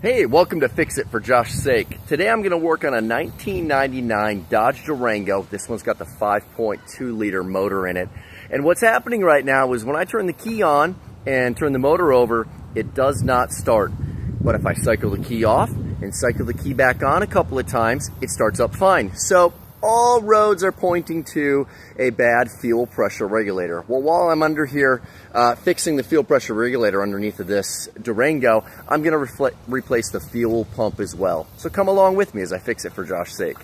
Hey, welcome to Fix It for Josh's sake. Today I'm going to work on a 1999 Dodge Durango. This one's got the 5.2 liter motor in it. And what's happening right now is when I turn the key on and turn the motor over, it does not start. But if I cycle the key off and cycle the key back on a couple of times, it starts up fine. So all roads are pointing to a bad fuel pressure regulator. Well, while I'm under here fixing the fuel pressure regulator underneath of this Durango, I'm going to replace the fuel pump as well. So come along with me as I fix it for Josh's sake.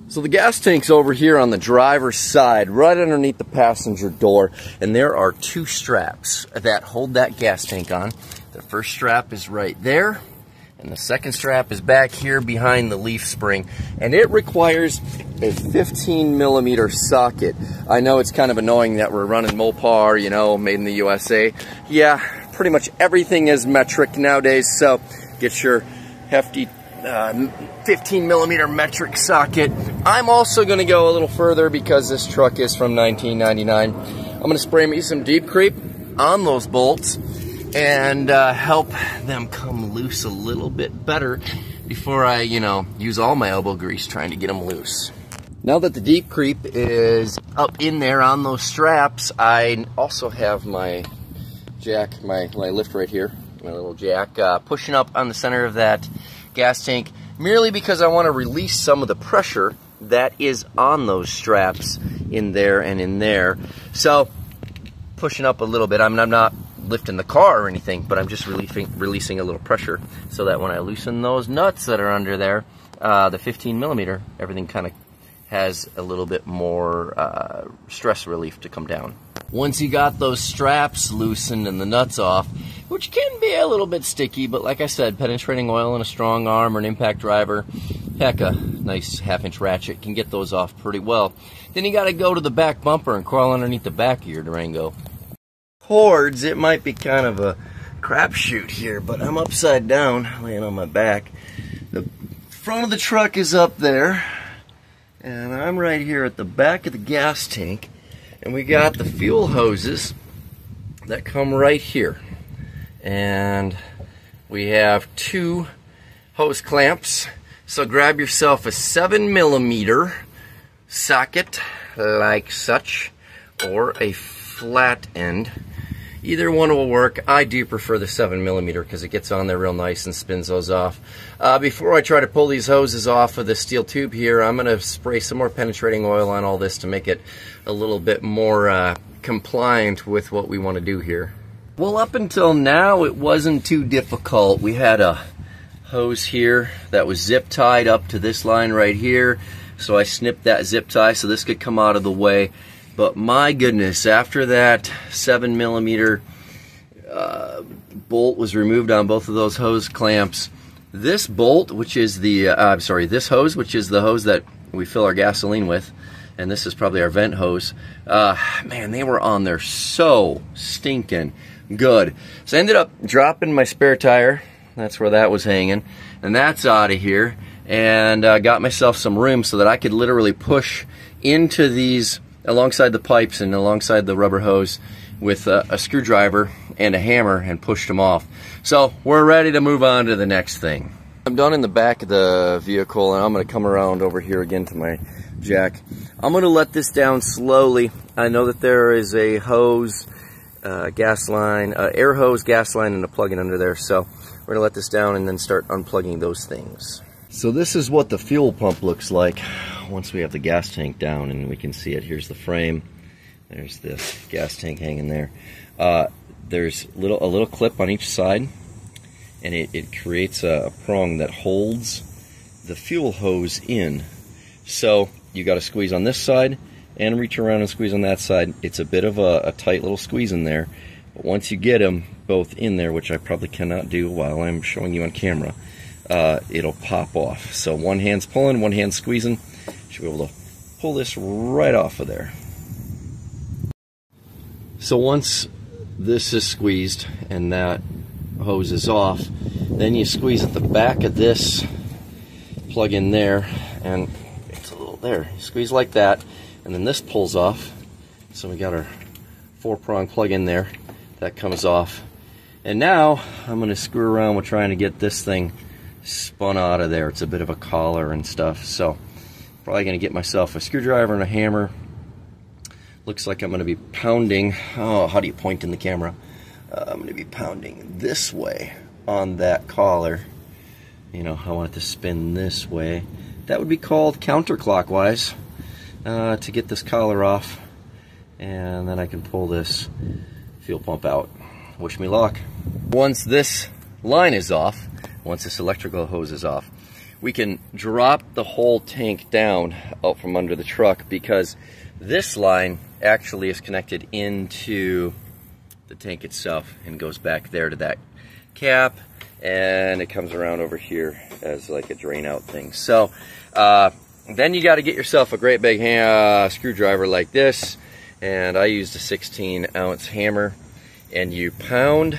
So the gas tank's over here on the driver's side, right underneath the passenger door, and there are two straps that hold that gas tank on. The first strap is right there, and the second strap is back here behind the leaf spring, and it requires a 15mm socket. I know it's kind of annoying that we're running Mopar, you know, made in the USA. Yeah, pretty much everything is metric nowadays, so get your hefty 15mm metric socket. I'm also going to go a little further because this truck is from 1999. I'm going to spray me some deep creep on those bolts and help them come loose a little bit better before I, use all my elbow grease trying to get them loose. Now that the deep creep is up in there on those straps, I also have my jack, my lift right here, my little jack, pushing up on the center of that gas tank, merely because I want to release some of the pressure that is on those straps in there and in there. So pushing up a little bit. I'm not lifting the car or anything, but I'm just releasing a little pressure so that when I loosen those nuts that are under there, the 15mm, everything kind of has a little bit more stress relief to come down. Once you got those straps loosened and the nuts off, which can be a little bit sticky, but like I said, penetrating oil and a strong arm or an impact driver, heck, a nice 1/2-inch ratchet can get those off pretty well. Then you got to go to the back bumper and crawl underneath the back of your Durango. Cords, it might be kind of a crapshoot here, but I'm upside down, laying on my back. The front of the truck is up there, and I'm right here at the back of the gas tank, and we got the fuel hoses that come right here. And we have two hose clamps, so grab yourself a 7mm socket like such, or a flat end. Either one will work. I do prefer the 7mm because it gets on there real nice and spins those off. Before I try to pull these hoses off of the steel tube here, I'm going to spray some more penetrating oil on all this to make it a little bit more compliant with what we want to do here. Well, up until now, it wasn't too difficult. We had a hose here that was zip tied up to this line right here, so I snipped that zip tie so this could come out of the way. But my goodness, after that 7mm bolt was removed on both of those hose clamps, this bolt, which is the, this hose, which is the hose that we fill our gasoline with, and this is probably our vent hose, man, they were on there so stinking good. So I ended up dropping my spare tire. That's where that was hanging, and that's out of here, and got myself some room so that I could literally push into these alongside the pipes and alongside the rubber hose with a screwdriver and a hammer and pushed them off. So we're ready to move on to the next thing. I'm done in the back of the vehicle, and I'm going to come around over here again to my jack. I'm going to let this down slowly. I know that there is a hose, gas line, air hose, gas line, and a plug-in under there. So we're going to let this down and then start unplugging those things. So this is what the fuel pump looks like once we have the gas tank down, and we can see it. Here's the frame. There's the gas tank hanging there. There's a little clip on each side, and it creates a prong that holds the fuel hose in. So you got to squeeze on this side and reach around and squeeze on that side. It's a bit of a tight little squeeze in there, but once you get them both in there, which I probably cannot do while I'm showing you on camera, it'll pop off. So one hand's pulling, one hand's squeezing. Should be able to pull this right off of there. So once this is squeezed and that hose is off, then you squeeze at the back of this plug in there, and it's a little there. You squeeze like that, and then this pulls off, So we got our 4-prong plug in there. That comes off. And now I'm going to screw around with trying to get this thing spun out of there. It's a bit of a collar and stuff. So probably going to get myself a screwdriver and a hammer. Looks like I'm going to be pounding. Oh, how do you point in the camera? I'm going to be pounding this way on that collar. You know, I want it to spin this way. That would be called counterclockwise to get this collar off. And then I can pull this fuel pump out. Wish me luck. Once this line is off, once this electrical hose is off, we can drop the whole tank down out from under the truck, because this line actually is connected into the tank itself and goes back there to that cap, and it comes around over here as like a drain out thing. So then you got to get yourself a great big screwdriver like this, and I used a 16-ounce hammer, and you pound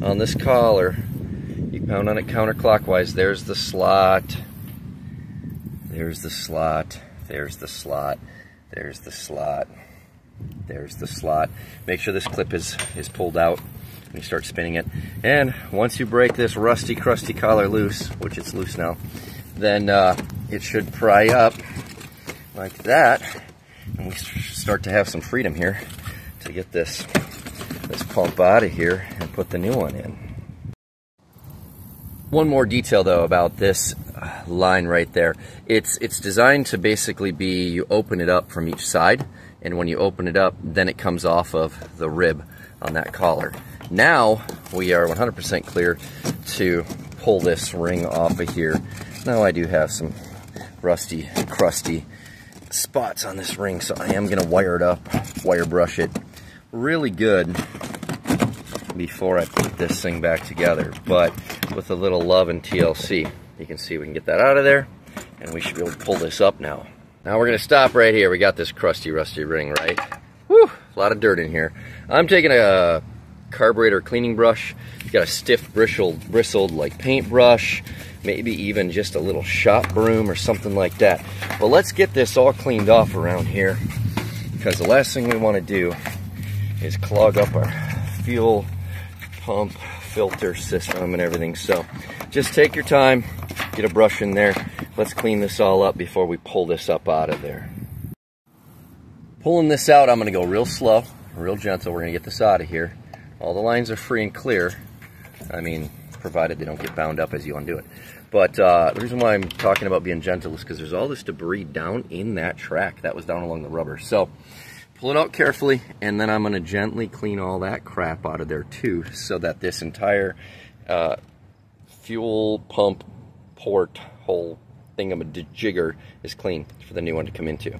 on this collar. You pound on it counterclockwise. There's the slot. There's the slot. There's the slot. There's the slot. There's the slot. Make sure this clip is pulled out when you start spinning it. And once you break this rusty, crusty collar loose, which it's loose now, then it should pry up like that, and we start to have some freedom here to get this pump out of here and put the new one in. One more detail though about this line right there. It's designed to basically be, you open it up from each side, and when you open it up, then it comes off of the rib on that collar. Now we are 100% clear to pull this ring off of here. Now I do have some rusty, crusty spots on this ring, so I am going to wire it up, wire brush it really good before I put this thing back together. But with a little love and TLC, you can see we can get that out of there, and we should be able to pull this up now. Now we're going to stop right here. We got this crusty, rusty ring, right? Whew, a lot of dirt in here. I'm taking a carburetor cleaning brush. You got a stiff, bristled like paintbrush, maybe even just a little shop broom or something like that. Well, let's get this all cleaned off around here, because the last thing we want to do is clog up our fuel pump filter system and everything. So just take your time, get a brush in there. Let's clean this all up before we pull this up out of there. Pulling this out, I'm going to go real slow, real gentle. We're going to get this out of here. All the lines are free and clear. I mean, provided they don't get bound up as you undo it. But the reason why I'm talking about being gentle is because there's all this debris down in that track that was down along the rubber. So pull it out carefully, and then I'm going to gently clean all that crap out of there too, so that this entire fuel pump port hole thingamajigger is clean for the new one to come into.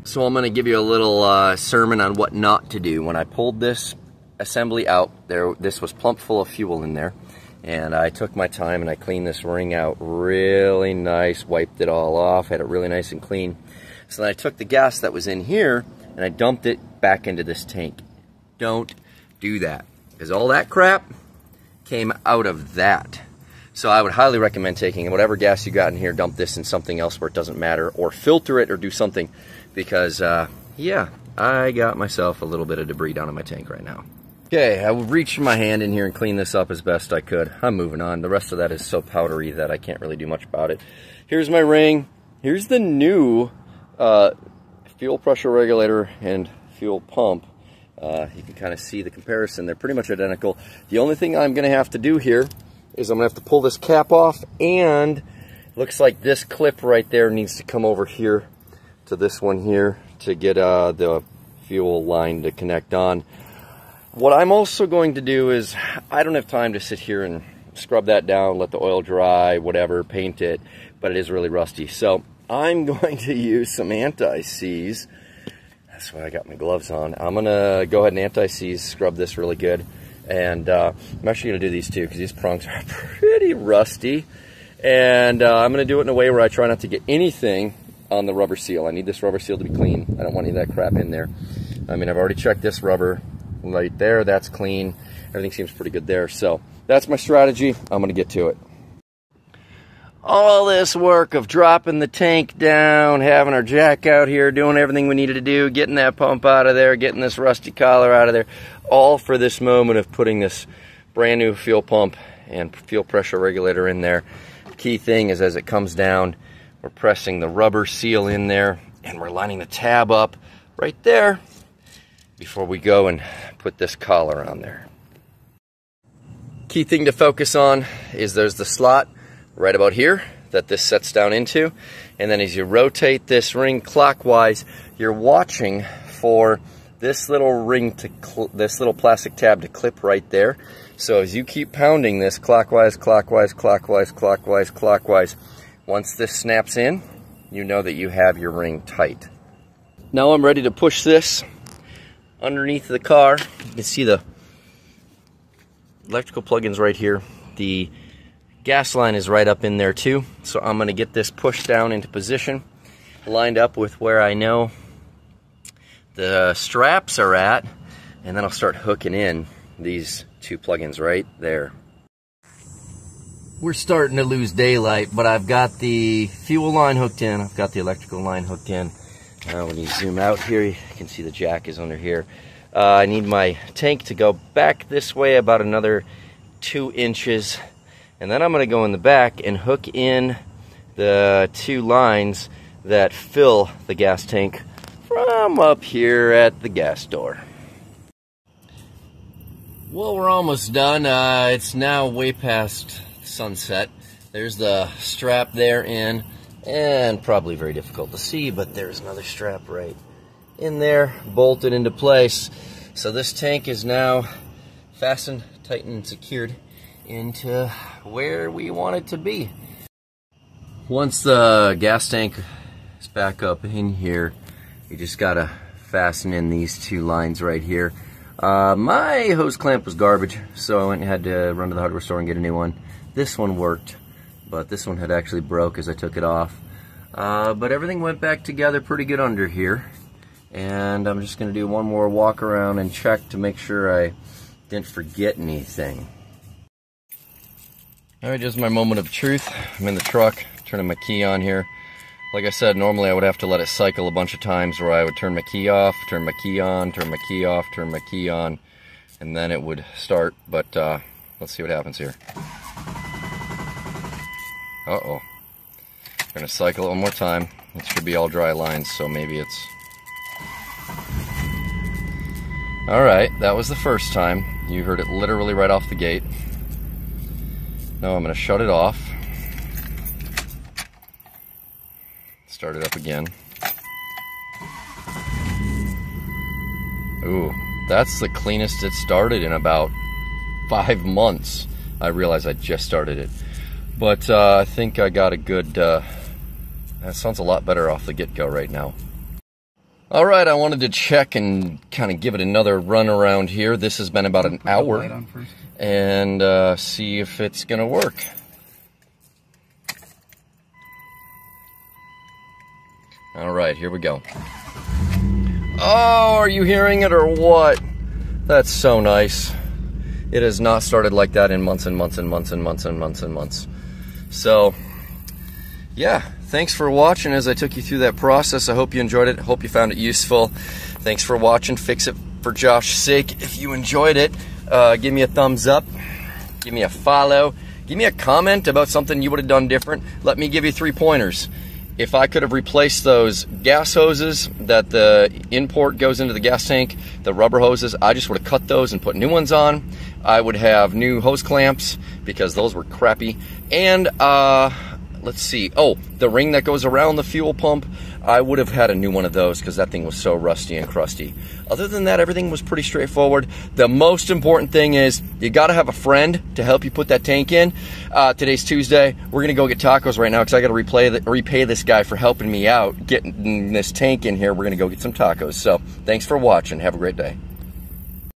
So I'm going to give you a little sermon on what not to do. When I pulled this assembly out, this was plump full of fuel in there, and I took my time and I cleaned this ring out really nice, wiped it all off, had it really nice and clean. So then I took the gas that was in here and I dumped it back into this tank. Don't do that, because all that crap came out of that. So I would highly recommend taking whatever gas you got in here, dump this in something else where it doesn't matter, or filter it or do something, because yeah, I got myself a little bit of debris down in my tank right now. Okay, I will reach my hand in here and clean this up as best I could. I'm moving on. The rest of that is so powdery that I can't really do much about it. Here's my ring. Here's the new fuel pressure regulator and fuel pump. You can kind of see the comparison. They're pretty much identical. The only thing I'm going to have to do here is I'm going to have to pull this cap off, and looks like this clip right there needs to come over here to this one here to get the fuel line to connect on. What I'm also going to do is, I don't have time to sit here and scrub that down, let the oil dry, whatever, paint it, but it is really rusty. So I'm going to use some anti-seize. That's why I got my gloves on. I'm going to go ahead and anti-seize, scrub this really good. And I'm actually going to do these too, because these prongs are pretty rusty. And I'm going to do it in a way where I try not to get anything on the rubber seal. I need this rubber seal to be clean. I don't want any of that crap in there. I mean, I've already checked this rubber right there. That's clean. Everything seems pretty good there. So that's my strategy. I'm going to get to it. all this work of dropping the tank down, having our jack out here, doing everything we needed to do, getting that pump out of there, getting this rusty collar out of there, all for this moment of putting this brand new fuel pump and fuel pressure regulator in there. The key thing is as it comes down, we're pressing the rubber seal in there and we're lining the tab up right there before we go and put this collar on there. Key thing to focus on is there's the slot right about here that this sets down into, and then as you rotate this ring clockwise, you're watching for this little ring to this little plastic tab to clip right there. So as you keep pounding this clockwise, clockwise, clockwise, clockwise, clockwise, once this snaps in, you know that you have your ring tight. Now I'm ready to push this underneath the car. You can see the electrical plugins right here. The gas line is right up in there too, so I'm going to get this pushed down into position, lined up with where I know the straps are at, and then I'll start hooking in these two plugins right there. We're starting to lose daylight, but I've got the fuel line hooked in, I've got the electrical line hooked in. When you zoom out here, you can see the jack is under here. I need my tank to go back this way about another 2 inches. And then I'm going to go in the back and hook in the 2 lines that fill the gas tank from up here at the gas door. Well, we're almost done. It's now way past sunset. There's the strap there in, and probably very difficult to see, but there's another strap right in there, bolted into place. So this tank is now fastened, tightened, and secured into where we want it to be. Once the gas tank is back up in here, you just gotta fasten in these 2 lines right here. My hose clamp was garbage, so I went and had to run to the hardware store and get a new one. This one worked, but this one had actually broke as I took it off. But everything went back together pretty good under here, and I'm just gonna do one more walk around and check to make sure I didn't forget anything. Alright, just my moment of truth. I'm in the truck, turning my key on here. Like I said, normally I would have to let it cycle a bunch of times where I would turn my key off, turn my key on, turn my key off, turn my key on, and then it would start, but let's see what happens here. Uh-oh. I'm gonna cycle it one more time. It should be all dry lines, so maybe it's... Alright, that was the first time. You heard it literally right off the gate. Now I'm going to shut it off, start it up again. Ooh, that's the cleanest it started in about 5 months. I realize I just started it, but I think I got a good, that sounds a lot better off the get-go right now. Alright, I wanted to check and kind of give it another run around here. This has been about an hour. And see if it's gonna work. All right, here we go. Oh, are you hearing it or what? That's so nice. It has not started like that in months and months and months and months and months and months. So, yeah, thanks for watching as I took you through that process. I hope you enjoyed it. I hope you found it useful. Thanks for watching. Fix it for Josh's sake. If you enjoyed it, give me a thumbs up, give me a follow, give me a comment about something you would have done different. Let me give you 3 pointers. If I could have replaced those gas hoses that the import goes into the gas tank, the rubber hoses, I just would have cut those and put new ones on. I would have new hose clamps because those were crappy. And let's see, oh, the ring that goes around the fuel pump, I would have had a new one of those because that thing was so rusty and crusty. Other than that, everything was pretty straightforward. The most important thing is you got to have a friend to help you put that tank in. Today's Tuesday. We're going to go get tacos right now because I got to repay this guy for helping me out getting this tank in here. We're going to go get some tacos. So thanks for watching. Have a great day.